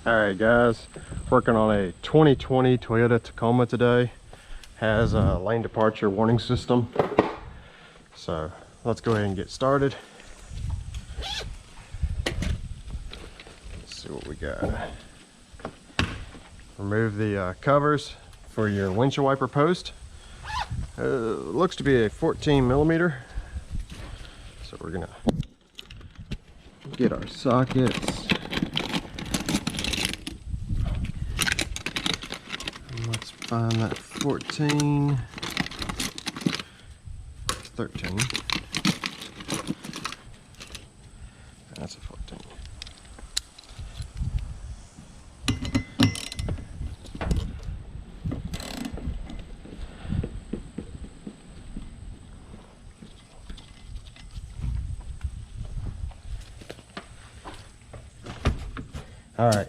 Alright guys, working on a 2020 Toyota Tacoma today. Has a lane departure warning system. So let's go ahead and get started. Let's see what we got. Remove the covers for your windshield wiper post. Looks to be a 14mm. So we're gonna get our sockets. Let's find that 14, 13. That's a 14. All right,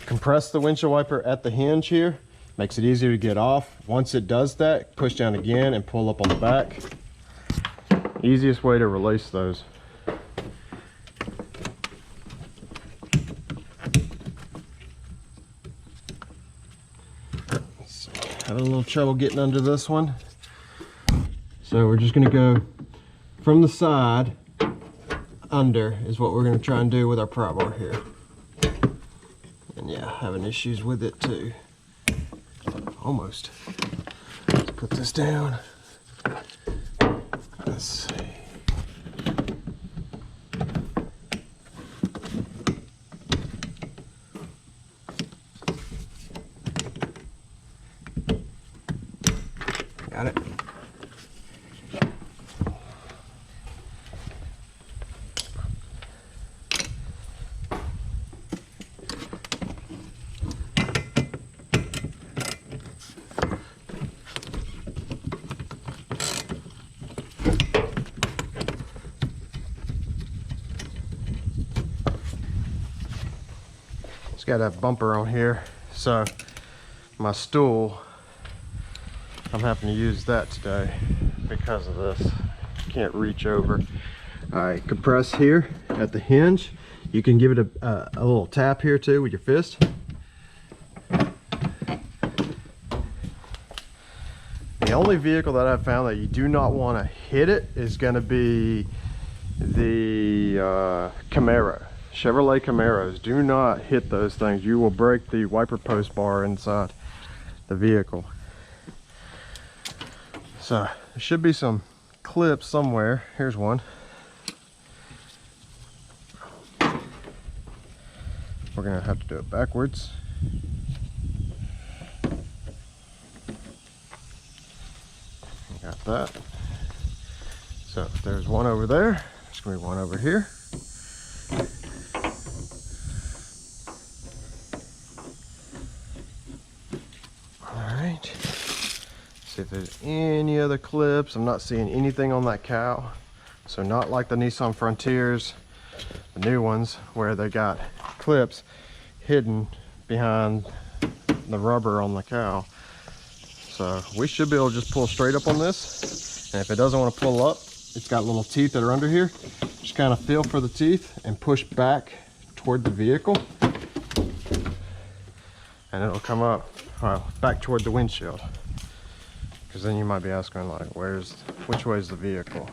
compress the windshield wiper at the hinge here. Makes it easier to get off. Once it does that, push down again and pull up on the back. Easiest way to release those. Had a little trouble getting under this one. So we're just gonna go from the side under is what we're gonna try and do with our pry bar here. And yeah, having issues with it too. Almost. Let's put this down. Let's see. Got it. It's got a bumper on here, so my stool, I'm having to use that today because of this. Can't reach over. All right, compress here at the hinge. You can give it a little tap here too with your fist. The only vehicle that I've found that you do not want to hit it is going to be the Camaro. Chevrolet Camaros. Do not hit those things. You will break the wiper post bar inside the vehicle. So there should be some clips somewhere. Here's one. We're gonna have to do it backwards. Got that. So if there's one over there, there's gonna be one over here. See if there's any other clips. I'm not seeing anything on that cow. So not like the Nissan Frontiers, the new ones, where they got clips hidden behind the rubber on the cow. So we should be able to just pull straight up on this. And if it doesn't want to pull up, it's got little teeth that are under here. Just kind of feel for the teeth and push back toward the vehicle. And it'll come up, well, back toward the windshield. Because then you might be asking, like, which way is the vehicle?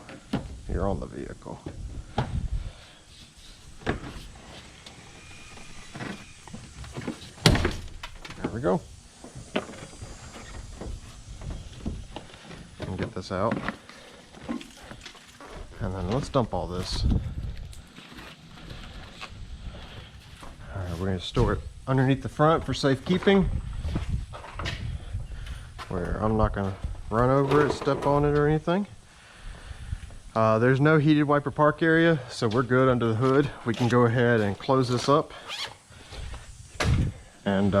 You're on the vehicle. There we go. And get this out. And then let's dump all this. All right, we're going to store it underneath the front for safekeeping, where I'm not going to run over it, step on it or anything. There's no heated wiper park area, so we're good under the hood. We can go ahead and close this up and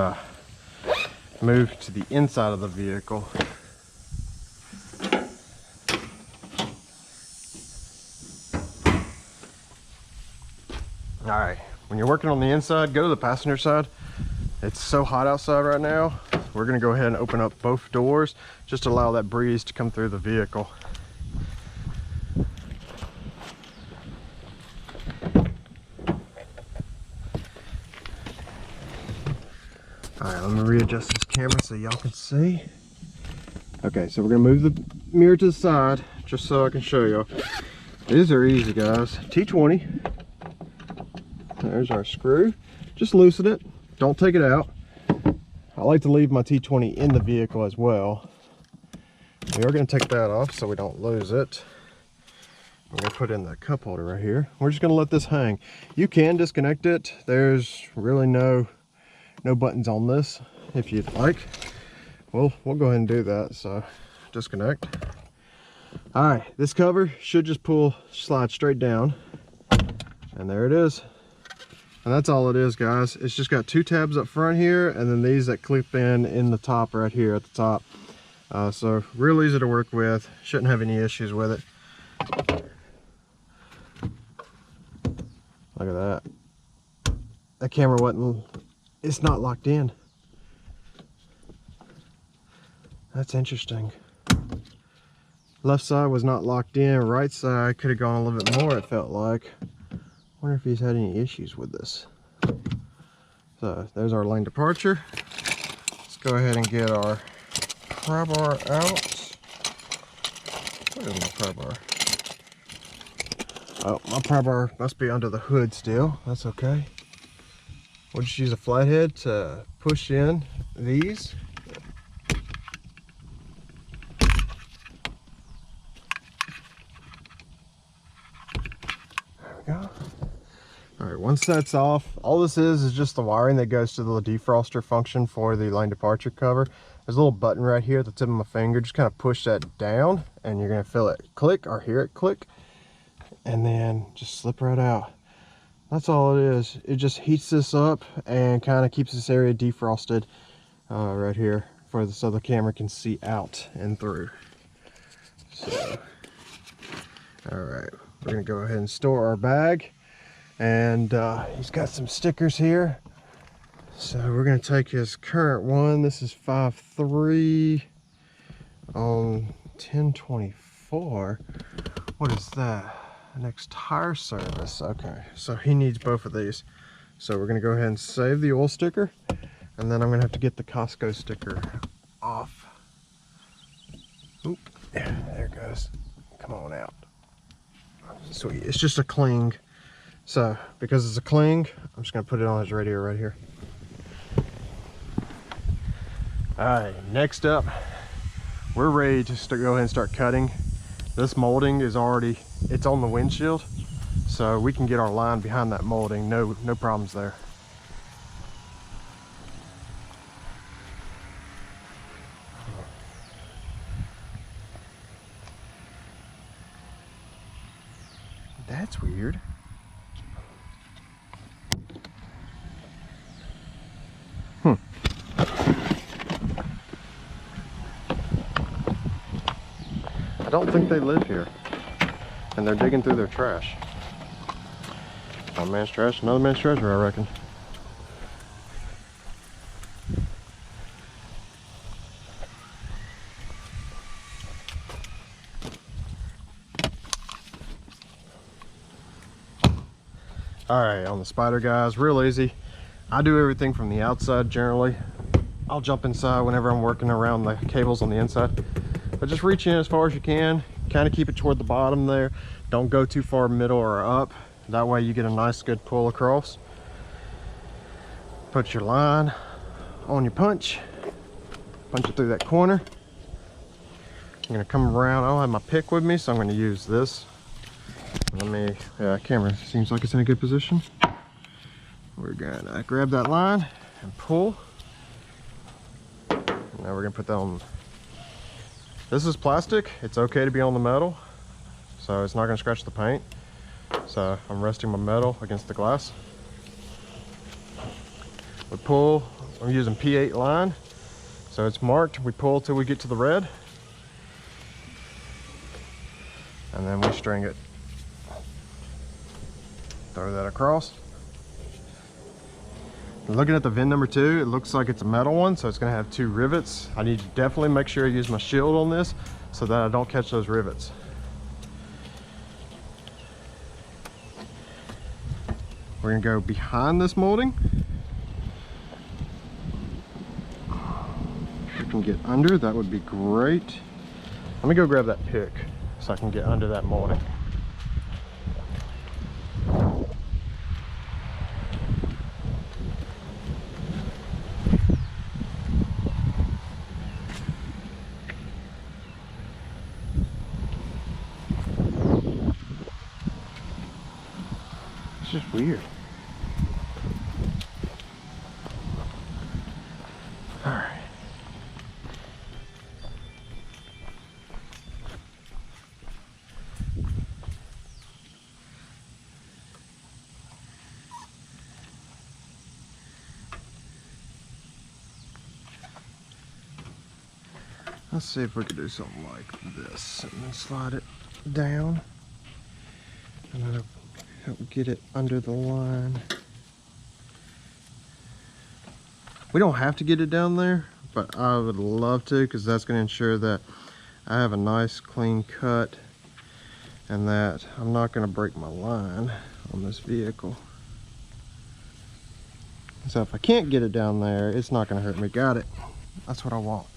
move to the inside of the vehicle. All right, when you're working on the inside, go to the passenger side. It's so hot outside right now. We're gonna go ahead and open up both doors just to allow that breeze to come through the vehicle. Alright, let me readjust this camera so y'all can see. Okay, so we're gonna move the mirror to the side just so I can show y'all. These are easy, guys. T20. There's our screw. Just loosen it. Don't take it out. I like to leave my T20 in the vehicle as well. We are going to take that off so we don't lose it. We're going to put in the cup holder right here. We're just going to let this hang. You can disconnect it. There's really no buttons on this if you'd like. Well, we'll go ahead and do that. So disconnect. All right, this cover should just slide straight down. And there it is. And that's all it is, guys. It's just got 2 tabs up front here, and then these that clip in the top right here at the top. So real easy to work with. Shouldn't have any issues with it. Look at that. That camera it's not locked in. That's interesting. Left side was not locked in. Right side could have gone a little bit more, it felt like. Wonder if he's had any issues with this. So there's our lane departure. Let's go ahead and get our pry bar out. Where is my pry bar? Oh, my pry bar must be under the hood still. That's okay. We'll just use a flathead to push in these. There we go. All right, once that's off, all this is just the wiring that goes to the defroster function for the lane departure cover. There's a little button right here at the tip of my finger. Just kind of push that down and you're gonna feel it click or hear it click, and then just slip right out. That's all it is. It just heats this up and kind of keeps this area defrosted right here so the camera can see out and through. So, all right, we're gonna go ahead and store our bag. And he's got some stickers here. So we're going to take his current one. This is 5.3 on 1024. What is that? Next tire service. Okay, so he needs both of these. So we're going to go ahead and save the oil sticker. And then I'm going to have to get the Costco sticker off. Oop, there it goes. Come on out. Sweet. It's just a cling. So, because it's a cling, I'm just going to put it on his radio right here. Alright, next up, we're ready to go ahead and start cutting. This molding is it's on the windshield, so we can get our line behind that molding. No problems there. That's weird. I don't think they live here, and they're digging through their trash. One man's trash, another man's treasure, I reckon. All right, on the Spider, guys, real easy. I do everything from the outside generally. I'll jump inside whenever I'm working around the cables on the inside. But just reach in as far as you can, kind of keep it toward the bottom there. Don't go too far middle or up. That way you get a nice good pull across. Put your line on your punch it through that corner. I'm gonna come around. I don't have my pick with me, so I'm gonna use this. Yeah, camera seems like it's in a good position. We're gonna grab that line and pull. Now we're gonna put that on. This is plastic. It's okay to be on the metal, so it's not gonna scratch the paint. So I'm resting my metal against the glass. We pull, I'm using P8 line, so it's marked. We pull till we get to the red, and then we string it. Throw that across. Looking at the VIN number 2, it looks like it's a metal one, so it's going to have 2 rivets. I need to definitely make sure I use my shield on this so that I don't catch those rivets. We're going to go behind this molding. can get under, that would be great. Let me go grab that pick so I can get under that molding. It's just weird. All right. Let's see if we can do something like this and then slide it down and then help get it under the line. We don't have to get it down there, but I would love to, because that's going to ensure that I have a nice clean cut and that I'm not going to break my line on this vehicle. So if I can't get it down there, it's not going to hurt me. Got it. That's what I want.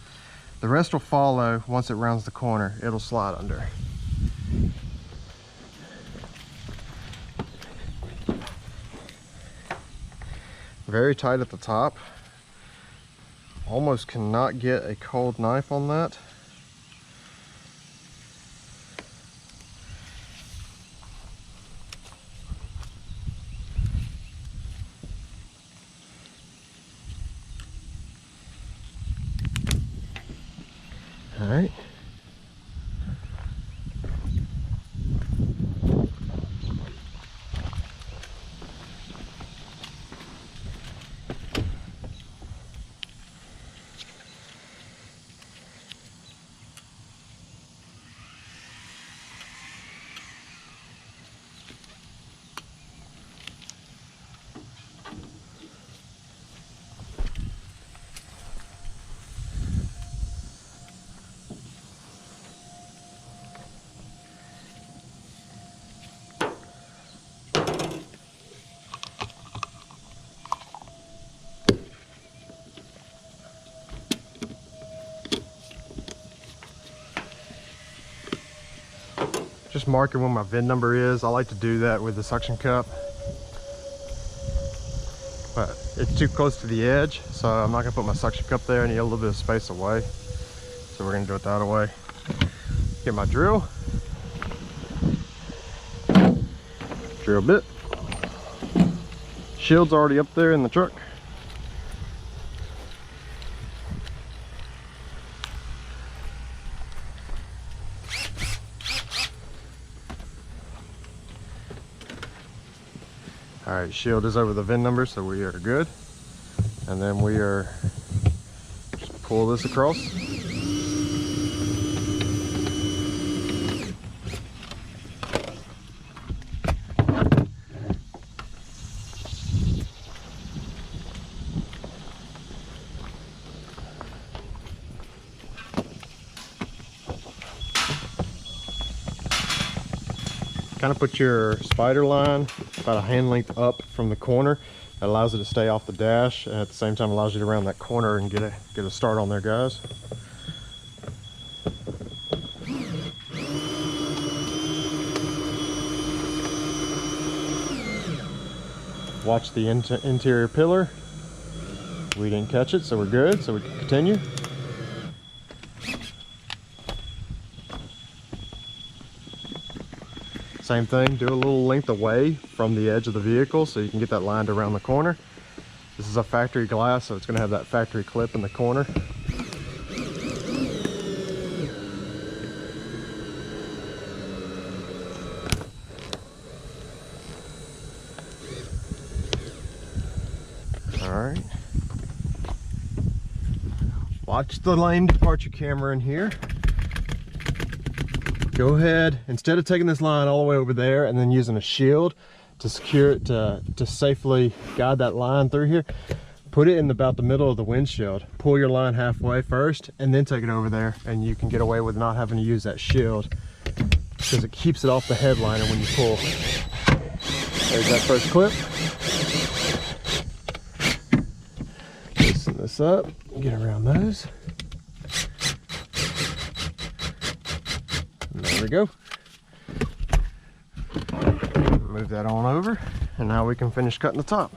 The rest will follow once it rounds the corner. It'll slide under. Very tight at the top. Almost cannot get a cold knife on that. All right. Just marking where my VIN number is. I like to do that with the suction cup, but it's too close to the edge, so I'm not gonna put my suction cup there. I need a little bit of space away, so we're gonna do it the other way. Get my drill bit. Shield's already up there in the truck. All right, shield is over the VIN number, so we are good. And then we are just pull this across. Kind of put your spider line about a hand length up from the corner. That allows it to stay off the dash, and at the same time allows you to round that corner and get a start on there, guys. Watch the interior pillar. We didn't catch it, so we're good, so we can continue. Same thing, do a little length away from the edge of the vehicle so you can get that lined around the corner. This is a factory glass, so it's going to have that factory clip in the corner. All right. Watch the lane departure camera in here. Go ahead, instead of taking this line all the way over there and then using a shield to secure it to safely guide that line through here, put it in about the middle of the windshield. Pull your line halfway first and then take it over there, and you can get away with not having to use that shield because it keeps it off the headliner when you pull. There's that first clip. Loosen this up, get around those. we go. Move that on over, and now we can finish cutting the top.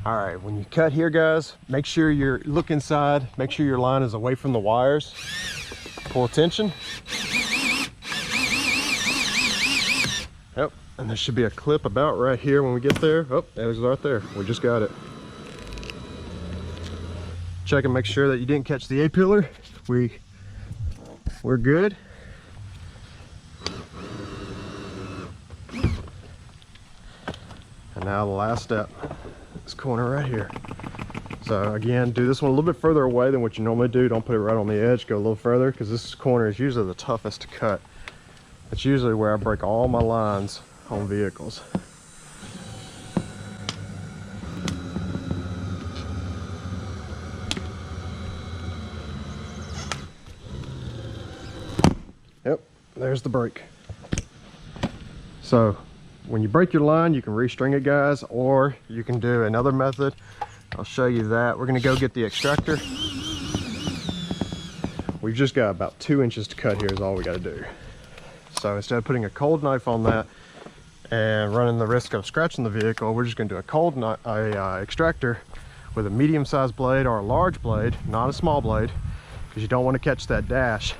All right, when you cut here, guys, make sure you look inside, make sure your line is away from the wires. Pull attention. Yep, and there should be a clip about right here when we get there. Oh, there's right there. We just got it. Check and make sure that you didn't catch the A-pillar. We're good. And now the last step, this corner right here. So again, do this one a little bit further away than what you normally do. Don't put it right on the edge, go a little further, because this corner is usually the toughest to cut. It's usually where I break all my lines on vehicles. Yep, there's the break. So when you break your line, you can restring it, guys, or you can do another method. I'll show you that. We're gonna go get the extractor. We've just got about 2 inches to cut here is all we gotta do. So instead of putting a cold knife on that and running the risk of scratching the vehicle, we're just gonna do a cold knife, extractor with a medium-sized blade or a large blade, not a small blade, because you don't want to catch that dash.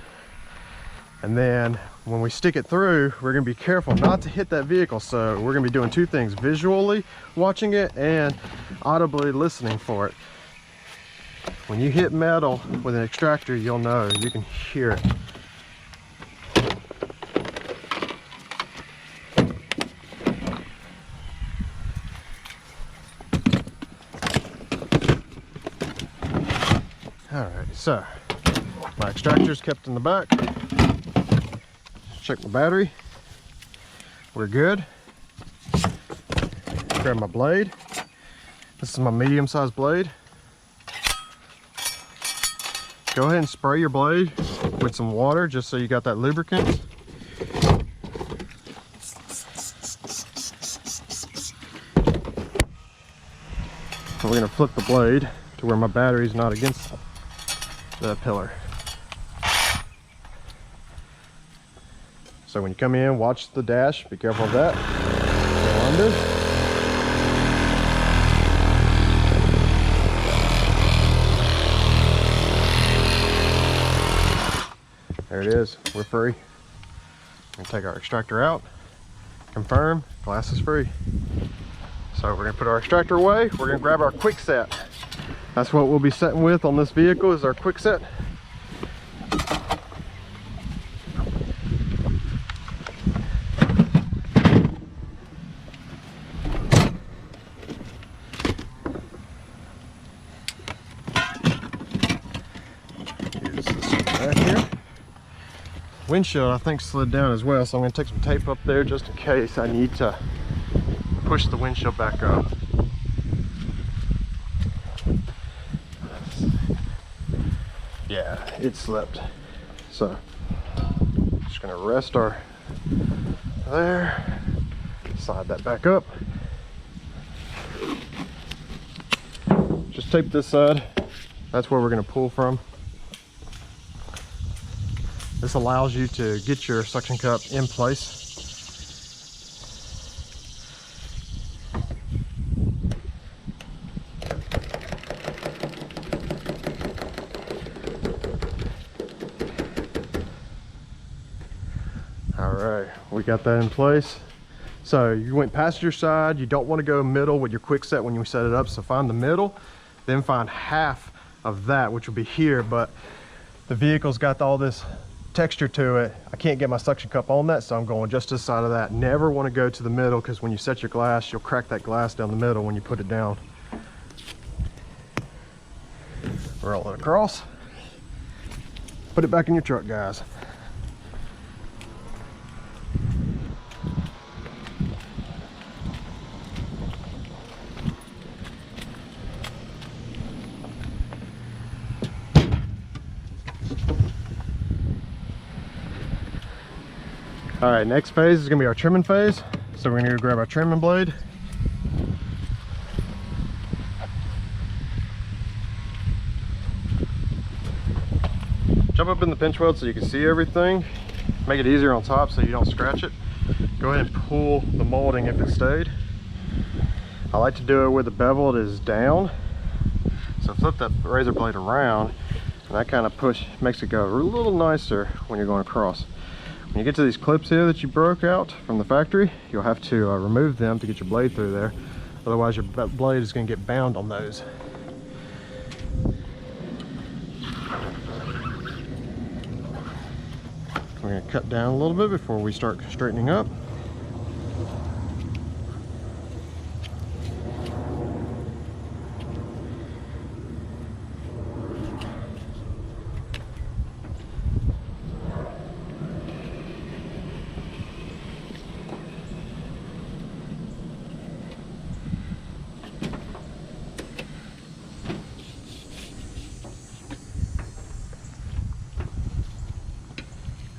And then when we stick it through, we're gonna be careful not to hit that vehicle. So we're gonna be doing two things: visually watching it and audibly listening for it. When you hit metal with an extractor, you'll know, you can hear it. All right, so my extractor's kept in the back. Check my battery. We're good. Grab my blade. This is my medium-sized blade. Go ahead and spray your blade with some water just so you got that lubricant. We're gonna flip the blade to where my battery's not against the pillar. So when you come in, watch the dash, be careful of that. Go under. There it is, we're free. We're gonna take our extractor out, confirm, glass is free. So we're gonna put our extractor away, we're gonna grab our Quickset. That's what we'll be setting with on this vehicle, is our Quickset. Windshield, I think, slid down as well, so I'm going to take some tape up there just in case I need to push the windshield back up. Yeah, it slipped. So just going to rest our there, slide that back up. Just tape this side. That's where we're going to pull from. This allows you to get your suction cup in place. All right, we got that in place. So you went passenger side, you don't want to go middle with your Quickset when you set it up, so find the middle, then find half of that, which will be here, but the vehicle's got all this texture to it. I can't get my suction cup on that, so I'm going just this side of that. Never want to go to the middle, because when you set your glass, you'll crack that glass down the middle when you put it down. Roll it across. Put it back in your truck, guys. All right, next phase is gonna be our trimming phase. So we're gonna go grab our trimming blade. Jump up in the pinch weld so you can see everything. Make it easier on top so you don't scratch it. Go ahead and pull the molding if it stayed. I like to do it where the bevel is down. So flip that razor blade around, and that kind of makes it go a little nicer when you're going across. When you get to these clips here that you broke out from the factory, you'll have to remove them to get your blade through there. Otherwise your blade is going to get bound on those. We're going to cut down a little bit before we start straightening up.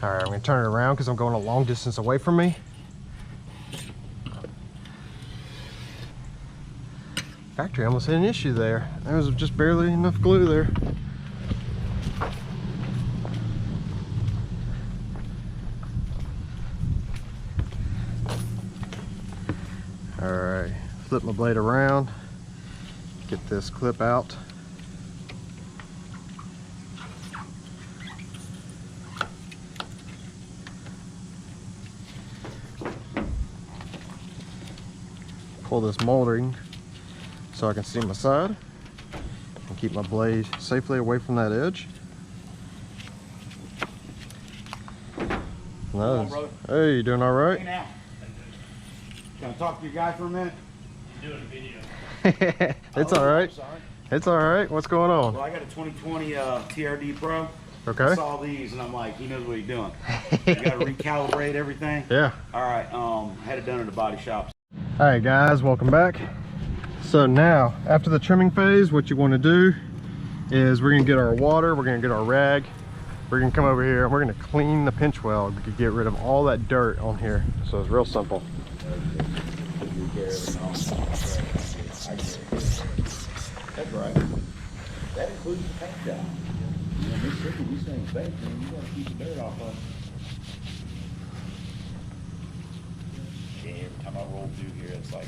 All right, I'm gonna turn it around because I'm going a long distance away from me. Factory almost had an issue there. There was just barely enough glue there. All right, flip my blade around, get this clip out. Pull this molding so I can see my side and keep my blade safely away from that edge. Nice. Hey, you doing all right? Hey now. Can I talk to your guy for a minute? You're doing a video. It's all right. It's all right. What's going on? Well, I got a 2020 WRD Pro. Okay. I saw these and I'm like, he knows what he's doing. You got to recalibrate everything. Yeah. All right. Had it done at the body shop. All right, guys, welcome back. So now, after the trimming phase, what you want to do is we're going to get our water, we're going to get our rag, we're going to come over here and we're going to clean the pinch weld to get rid of all that dirt on here. So it's real simple. That's right. That includes the paint job. You know, Mississippi, these things fake, man. You got to keep the dirt off of them. Yeah, every time I roll through here, it's like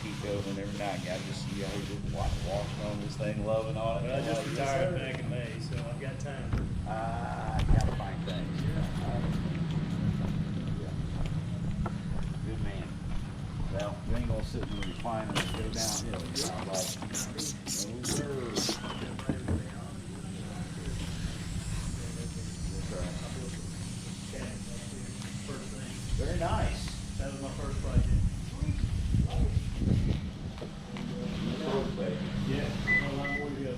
keep going every night. I just see how he's washing on this thing, loving on it. Well, I just retired back in May, so I've got time. I gotta find things. Good man. Well, you ain't gonna sit in the recliner and go downhill. You're like, no, sir. Very nice. That was my first project. Yeah, a lot more to go.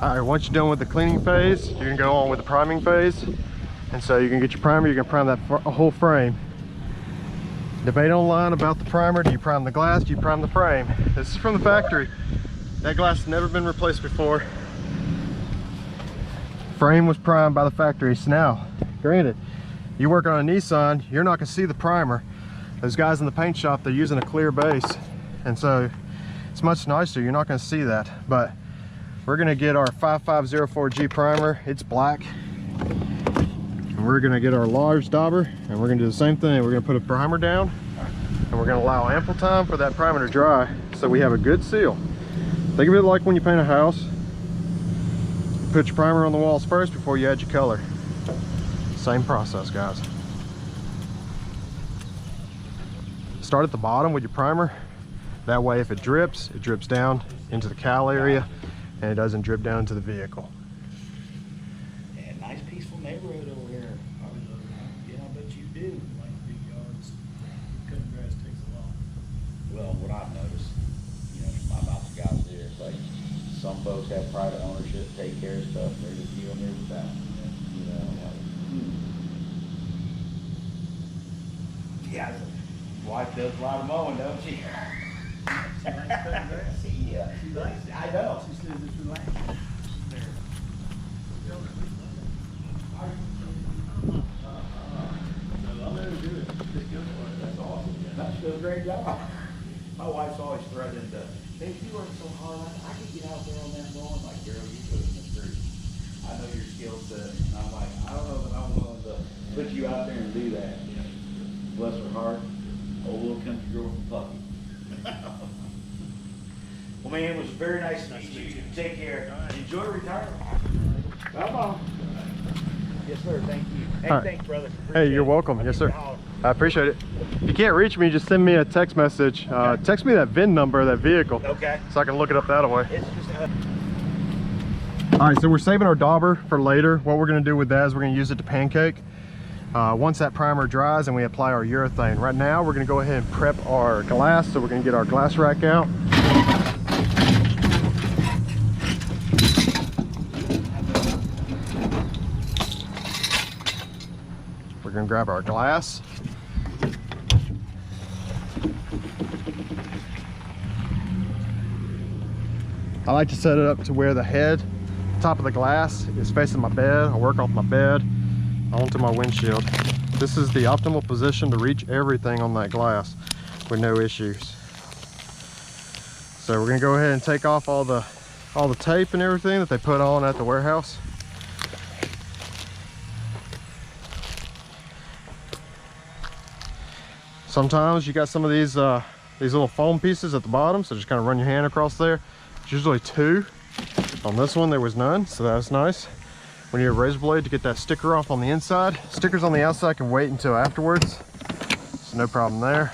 All right, once you're done with the cleaning phase, you're gonna go on with the priming phase. And so you can get your primer, you can prime that whole frame. Debate online about the primer. Do you prime the glass? Do you prime the frame? This is from the factory. That glass has never been replaced before. Frame was primed by the factory. So now, granted, you work on a Nissan, you're not gonna see the primer. Those guys in the paint shop, they're using a clear base. And so it's much nicer, you're not gonna see that. But we're gonna get our 5504G primer, it's black. And we're gonna get our large dauber and we're gonna do the same thing. We're gonna put a primer down and we're gonna allow ample time for that primer to dry so we have a good seal. Think of it like when you paint a house. Put your primer on the walls first before you add your color. Same process, guys. Start at the bottom with your primer. That way if it drips down into the cowl area and it doesn't drip down into the vehicle. Yeah, nice peaceful neighborhood over here. Yeah, I bet you do. Like big yards, cutting grass takes a while. Well, what I've noticed, you know, from my mouth guys there, it's like some folks have private ownership, take care of stuff. There's a few in there without, you know, like, yeah, wife does a lot of mowing, don't she? Yeah, she likes it. I know. She says it's relaxing. great job. My wife's always threatening to, hey, you work so hard, I can get out there on that lawn. I'm like, girl, you put it in the tree. I know your skill set. And I'm like, I don't know that I'm willing to put you out there and do that. You know, bless her heart, old little country girl from Puffy. Well, man, it was very nice to meet you. Take care. Enjoy retirement. Come on. Yes, sir. Thank you. Hey, right. thanks, brother. Hey, you're welcome. Yes, sir. I appreciate it. If you can't reach me, just send me a text message. Okay. Text me that VIN number of that vehicle. Okay. So I can look it up that way. It's just All right, so we're saving our dauber for later. What we're gonna do with that is we're gonna use it to pancake. Once that primer dries and we apply our urethane. Right now, we're gonna go ahead and prep our glass. So we're gonna get our glass rack out. We're gonna grab our glass. I like to set it up to where the head, top of the glass is facing my bed. I work off my bed onto my windshield. This is the optimal position to reach everything on that glass with no issues. So we're gonna go ahead and take off all the tape and everything that they put on at the warehouse. Sometimes you got some of these little foam pieces at the bottom, so just kind of run your hand across there. It's usually 2. On this one there was none, so that's nice. We need a razor blade to get that sticker off on the inside. Stickers on the outside can wait until afterwards, so no problem there.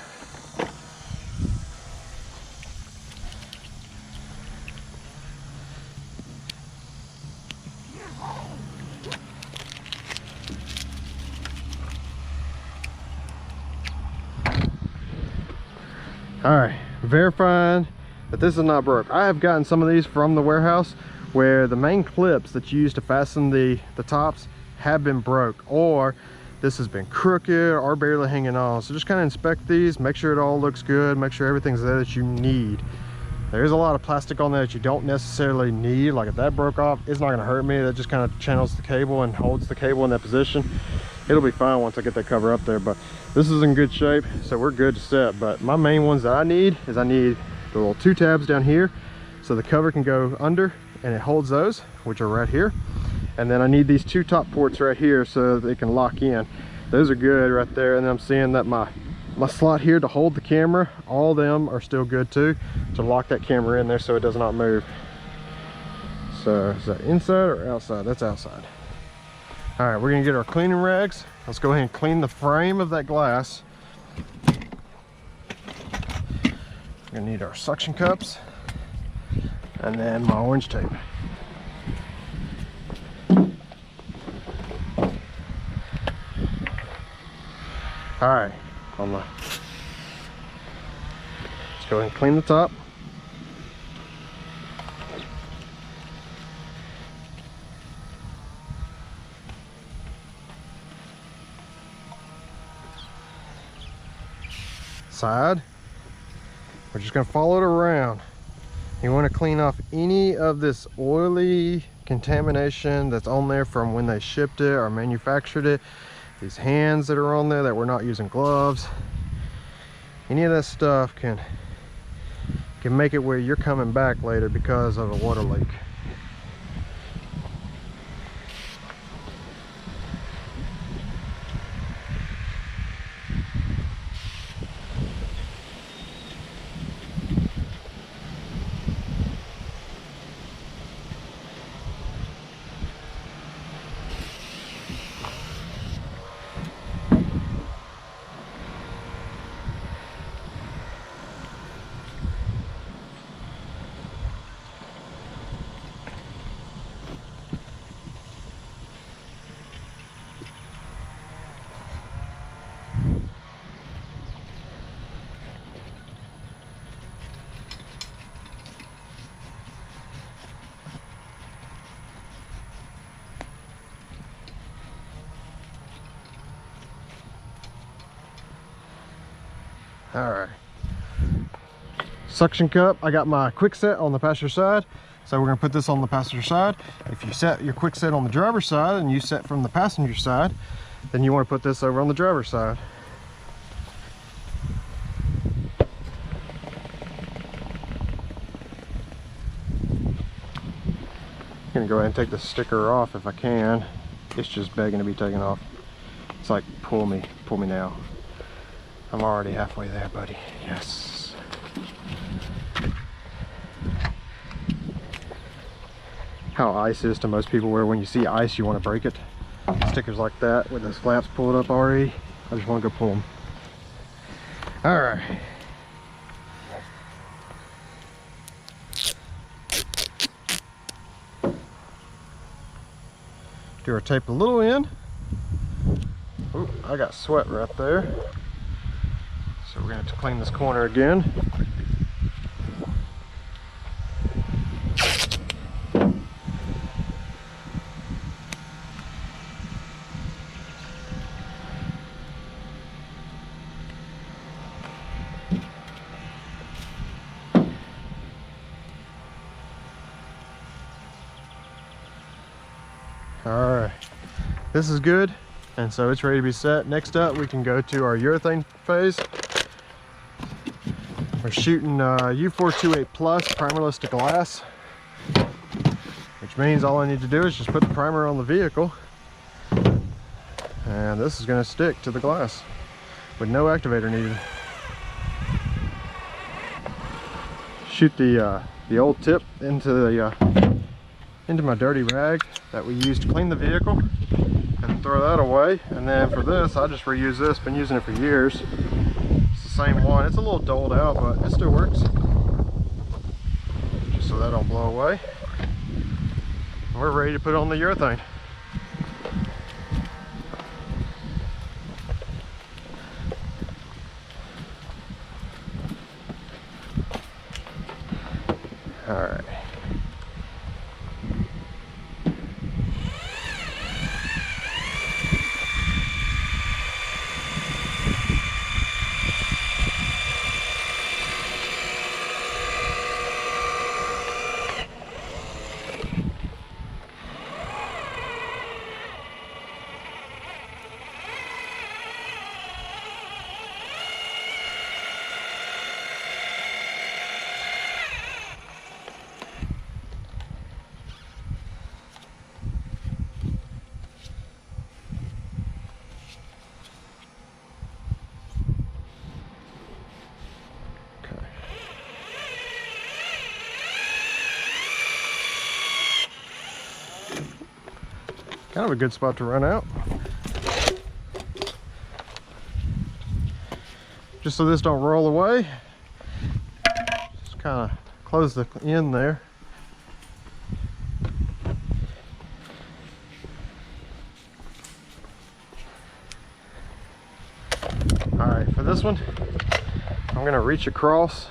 All right, verifying that this is not broke. I have gotten some of these from the warehouse where the main clips that you use to fasten the tops have been broke, or this has been crooked or barely hanging on. So just kind of inspect these, make sure it all looks good, make sure everything's there that you need. There is a lot of plastic on there that you don't necessarily need. Like if that broke off, it's not gonna hurt me. That just kind of channels the cable and holds the cable in that position. It'll be fine once I get that cover up there, but this is in good shape, so we're good to set. But my main ones that I need is I need the little 2 tabs down here so the cover can go under and it holds those, which are right here. And then I need these 2 top ports right here so that they can lock in. Those are good right there. And then I'm seeing that my slot here to hold the camera, all of them are still good too, to lock that camera in there so it does not move. So is that inside or outside? That's outside. All right, we're gonna get our cleaning rags. Let's go ahead and clean the frame of that glass. We're gonna need our suction cups and then my orange tape. All right, let's go ahead and clean the top. Side. We're just going to follow it around. You want to clean off any of this oily contamination that's on there from when they shipped it or manufactured it. These hands that are on there that we're not using gloves. Any of that stuff can make it where you're coming back later because of a water leak. All right, suction cup. I got my Quickset on the passenger side, so we're gonna put this on the passenger side. If you set your Quickset on the driver's side and you set from the passenger side, then you want to put this over on the driver's side. gonna go ahead and take the sticker off if I can. It's just begging to be taken off. It's like, pull me now. I'm already halfway there, buddy. Yes. How ice is to most people, where when you see ice you want to break it. Stickers like that with those flaps pulled up already, I just want to go pull them. All right. Do our tape a little in. Ooh, I got sweat right there. So we're gonna have to clean this corner again. All right, this is good, and so it's ready to be set. Next up, we can go to our urethane phase. We're shooting U428+ primerless to glass, which means all I need to do is just put the primer on the vehicle, and this is going to stick to the glass with no activator needed. Shoot the old tip into my dirty rag that we used to clean the vehicle, and throw that away. And then for this, I just reuse this. Been using it for years. It's the same one. It's a little dulled out, but it still works. Just so that don't blow away. And we're ready to put on the urethane. All right. Kind of a good spot to run out. Just so this don't roll away. Just kind of close the end there. All right, for this one, I'm gonna reach across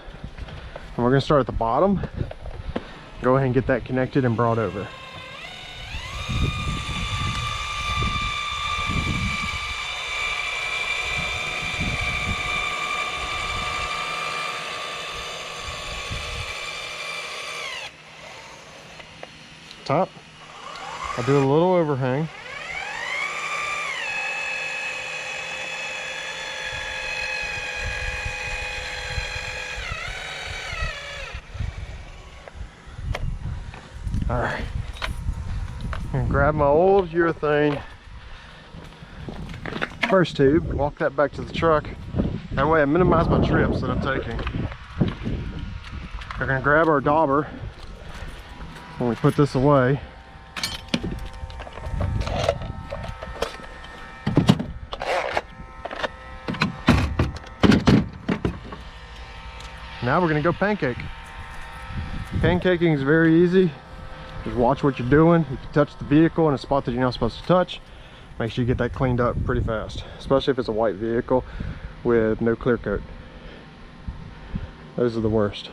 and we're gonna start at the bottom. Go ahead and get that connected and brought over. Top, I'll do a little overhang. All right, I'm gonna grab my old urethane first tube, walk that back to the truck. That way I minimize my trips that I'm taking. We're gonna grab our dauber when we put this away. Now we're gonna go pancake. Pancaking is very easy. Just watch what you're doing. You can touch the vehicle in a spot that you're not supposed to touch. Make sure you get that cleaned up pretty fast, especially if it's a white vehicle with no clear coat. Those are the worst.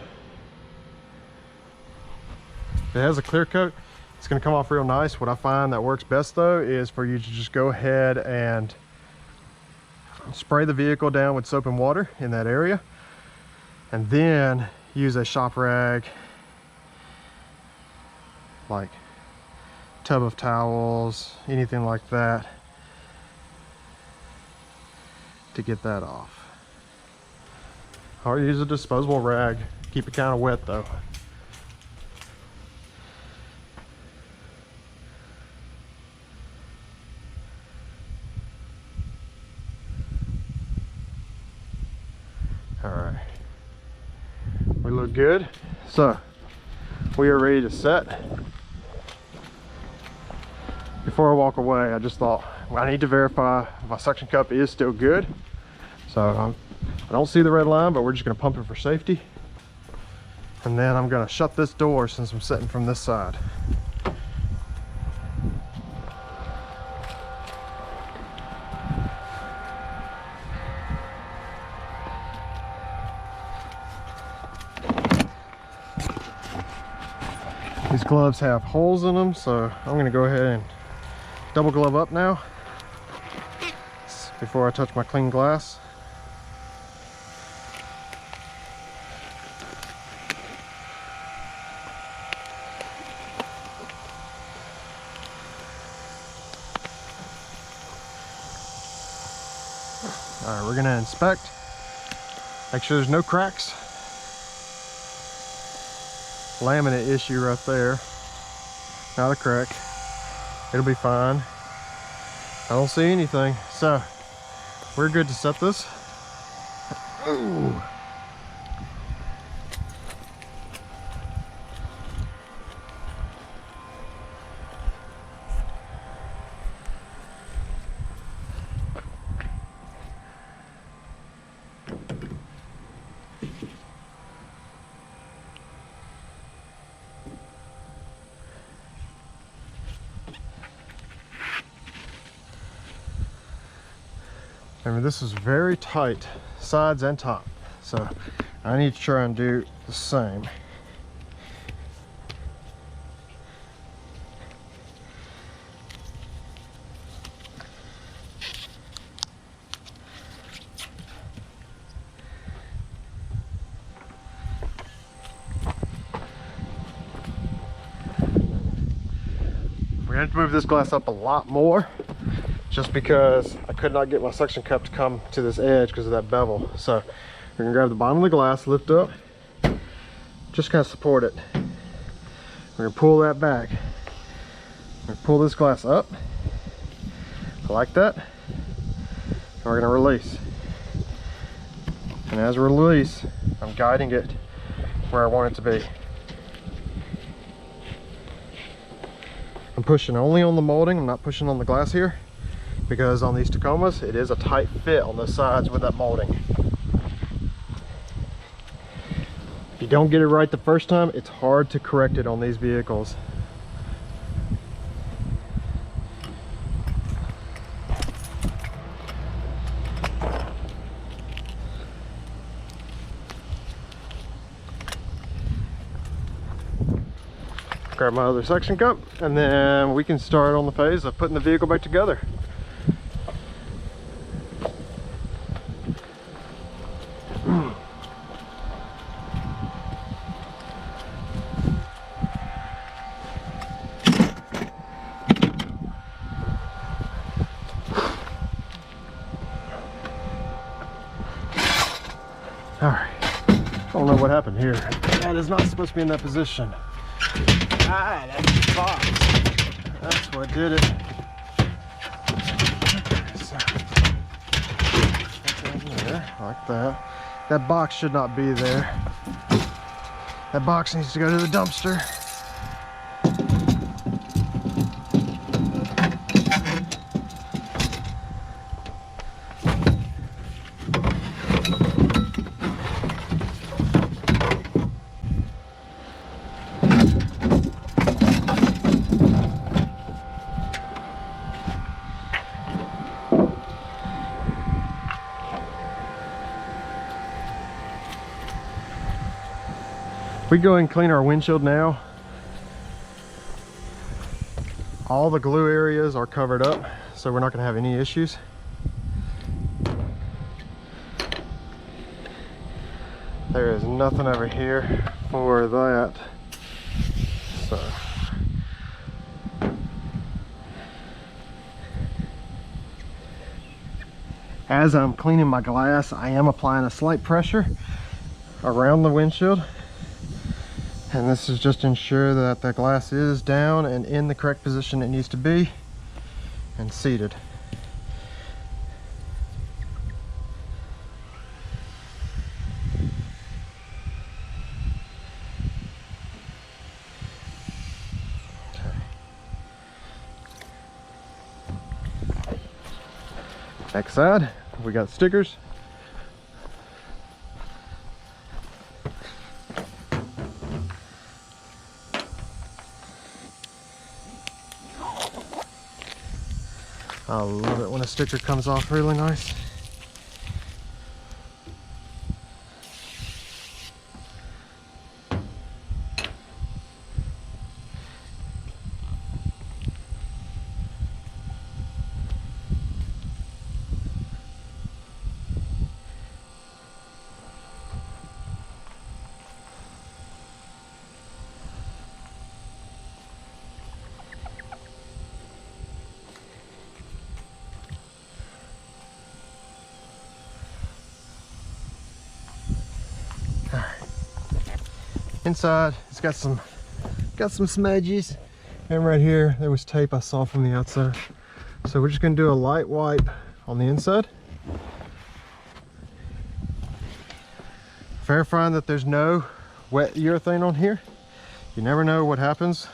If it has a clear coat, it's going to come off real nice. What I find that works best though is for you to just go ahead and spray the vehicle down with soap and water in that area, and then use a shop rag, like tub of towels, anything like that, to get that off. Or use a disposable rag. Keep it kind of wet though. We look good. So we are ready to set. Before I walk away, I just thought, well, I need to verify my suction cup is still good. So I don't see the red line, but we're just gonna pump it for safety. And then I'm gonna shut this door since I'm sitting from this side. These gloves have holes in them, so I'm gonna go ahead and double glove up now before I touch my clean glass. All right, we're gonna inspect, make sure there's no cracks. Laminate issue right there, not a crack. It'll be fine. I don't see anything, so we're good to set this. Ooh. I mean, this is very tight, sides and top, so I need to try and do the same. We're going to have to move this glass up a lot more, just because I could not get my suction cup to come to this edge because of that bevel. So we're gonna grab the bottom of the glass, lift up, just kind of support it. We're gonna pull that back. We're gonna pull this glass up, like that, and we're gonna release. And as we release, I'm guiding it where I want it to be. I'm pushing only on the molding, I'm not pushing on the glass here, because on these Tacomas, it is a tight fit on the sides with that molding. If you don't get it right the first time, it's hard to correct it on these vehicles. Grab my other suction cup, and then we can start on the phase of putting the vehicle back together. All right, I don't know what happened here. That is not supposed to be in that position. Ah, that's the box. That's what did it. So, there, like that. That box should not be there. That box needs to go to the dumpster. We go and clean our windshield now. All the glue areas are covered up, so we're not going to have any issues. There is nothing over here for that. So as I'm cleaning my glass, I am applying a slight pressure around the windshield. And this is just to ensure that the glass is down and in the correct position it needs to be and seated. Next side, we got stickers. I love it when a sticker comes off really nice. Inside, it's got some smudges, and right here there was tape I saw from the outside. So we're just gonna do a light wipe on the inside, verifying that there's no wet urethane on here. You never know what happens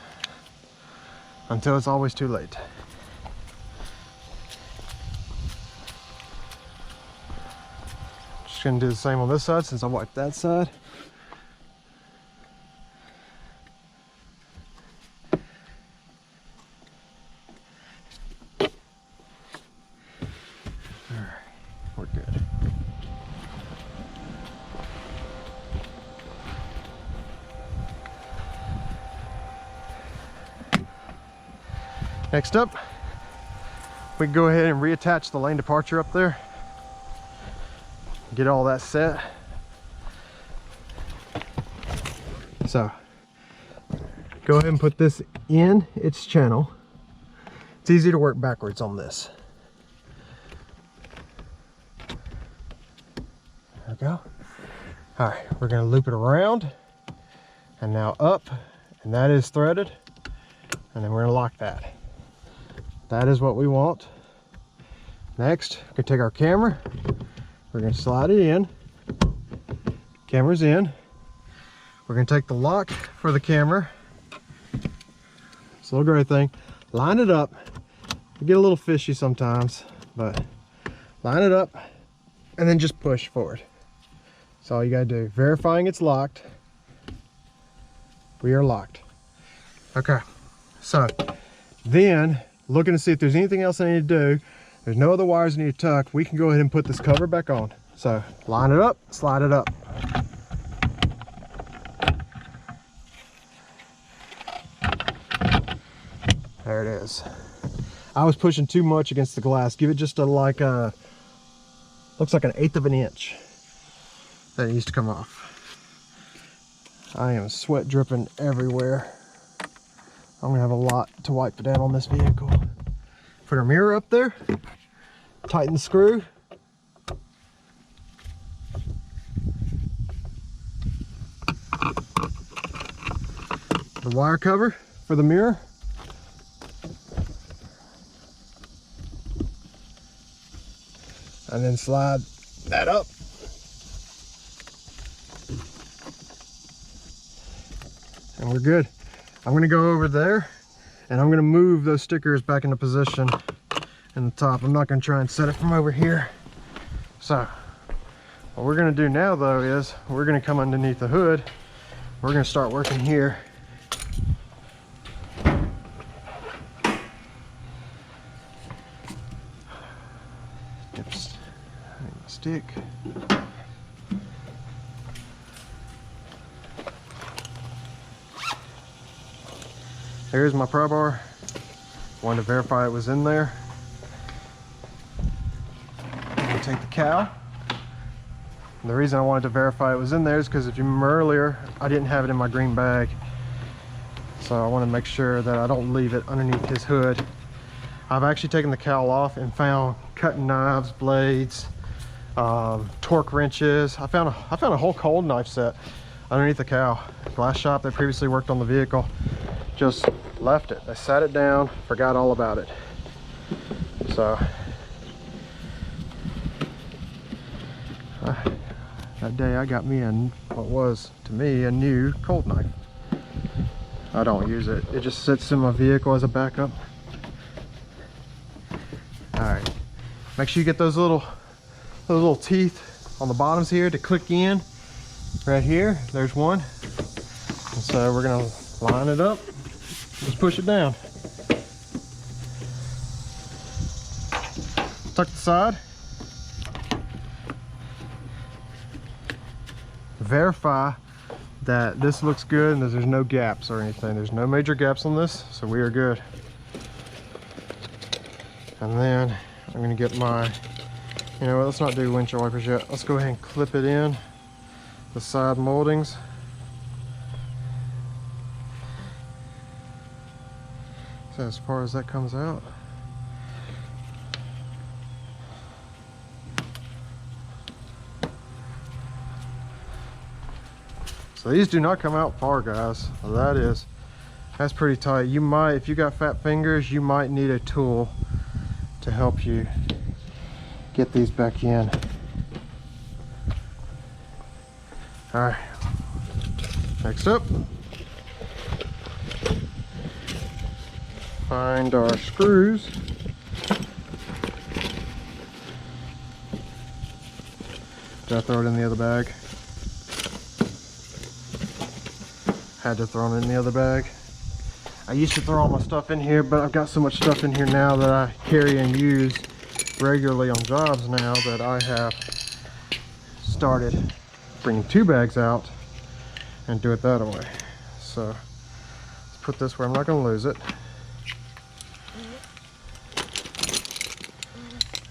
until it's always too late. Just gonna do the same on this side since I wiped that side. We're good. Next up, we can go ahead and reattach the lane departure up there. Get all that set. So, go ahead and put this in its channel. It's easy to work backwards on this. There we go. All right, we're gonna loop it around and now up, and that is threaded, and then we're gonna lock that. That is what we want. Next, we're gonna take our camera, we're gonna slide it in, camera's in. We're gonna take the lock for the camera, this little gray thing, line it up. We get a little fishy sometimes, but line it up and then just push forward. That's all you gotta do. Verifying it's locked. We are locked. Okay, so then looking to see if there's anything else I need to do. There's no other wires I need to tuck. We can go ahead and put this cover back on. So line it up, slide it up. There it is. I was pushing too much against the glass. Give it just a looks like 1/8 of an inch. That needs to come off. I am sweat dripping everywhere. I'm gonna have a lot to wipe down on this vehicle. Put our mirror up there, tighten the screw. The wire cover for the mirror. And then slide that up. And we're good. I'm gonna go over there and I'm gonna move those stickers back into position in the top. I'm not gonna try and set it from over here. So what we're gonna do now though is we're gonna come underneath the hood. We're gonna start working here. Stick. There's my pry bar. Wanted to verify it was in there. I'm gonna take the cowl. And the reason I wanted to verify it was in there is because if you remember earlier, I didn't have it in my green bag. So I want to make sure that I don't leave it underneath his hood. I've actually taken the cowl off and found cutting knives, blades, torque wrenches. I found a whole cold knife set underneath the cowl. Glass shop that previously worked on the vehicle just left it. They sat it down, forgot all about it. So that day I got me what was to me a new cold knife. I don't use it. It just sits in my vehicle as a backup. All right, Make sure you get those little teeth on the bottoms here to click in. Right here, there's one. And so we're gonna line it up, just push it down. Tuck the side. Verify that this looks good and that there's no gaps or anything. There's no major gaps on this, so we are good. And then I'm gonna get my, you know what, let's not do windshield wipers yet. Let's go ahead and clip it in, the side moldings. So as far as that comes out. So these do not come out far, guys. That's pretty tight. You might, if you got fat fingers, you might need a tool to help you get these back in. All right, next up, find our screws. Did I throw it in the other bag? Had to throw it in the other bag. I used to throw all my stuff in here, but I've got so much stuff in here now that I carry and use regularly on jobs now that I have started bringing 2 bags out and do it that way. So let's put this where I'm not going to lose it.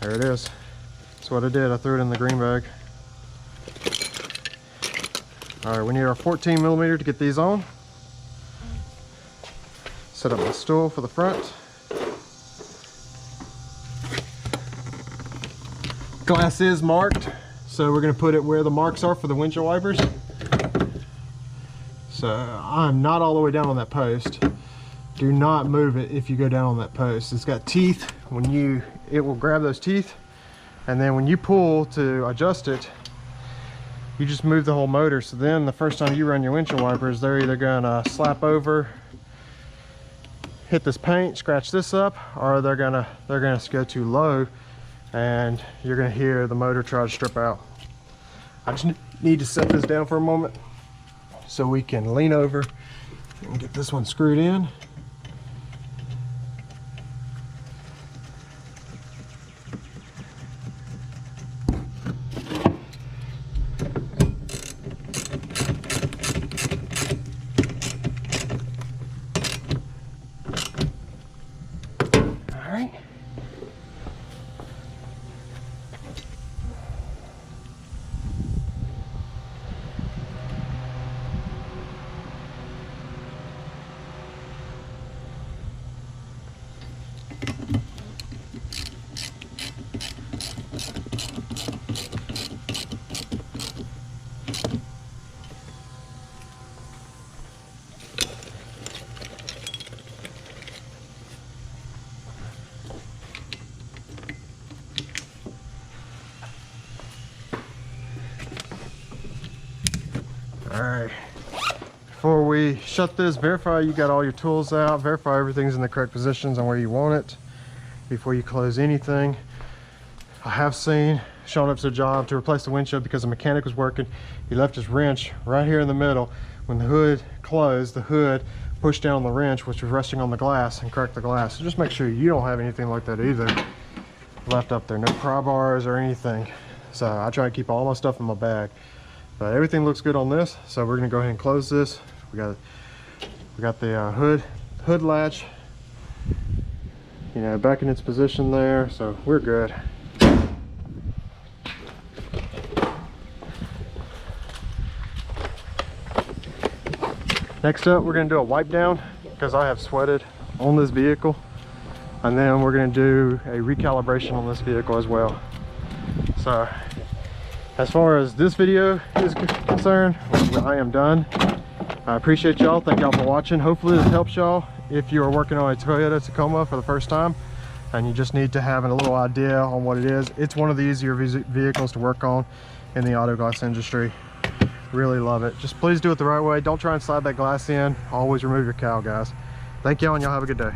There it is. That's what I did. I threw it in the green bag. All right, we need our 14mm to get these on. Set up my stool for the front. Glass is marked, so we're gonna put it where the marks are for the windshield wipers. So I'm not all the way down on that post. Do not move it if you go down on that post. It's got teeth. It will grab those teeth, and then when you pull to adjust it, you just move the whole motor. So then the first time you run your windshield wipers, they're either gonna slap over, hit this paint, scratch this up, or they're gonna go too low and you're gonna hear the motor try to strip out. I just need to set this down for a moment so we can lean over and get this one screwed in. All right, before we shut this, verify you got all your tools out, verify everything's in the correct positions on where you want it before you close anything. I have seen showing up to a job to replace the windshield because the mechanic was working. He left his wrench right here in the middle. When the hood closed, the hood pushed down the wrench, which was resting on the glass, and cracked the glass. So just make sure you don't have anything like that either left up there. No pry bars or anything. So I try to keep all my stuff in my bag. But everything looks good on this, so we're gonna go ahead and close this. We got the hood latch, you know, back in its position there, so we're good. Next up, we're gonna do a wipe down because I have sweated on this vehicle, and then we're gonna do a recalibration on this vehicle as well. So as far as this video is concerned, I am done. I appreciate y'all. Thank y'all for watching. Hopefully this helps y'all if you are working on a Toyota Tacoma for the first time and you just need to have a little idea on what it is. It's one of the easier vehicles to work on in the auto glass industry. Really love it. Just please do it the right way. Don't try and slide that glass in. Always remove your cowl, guys. Thank y'all, and y'all have a good day.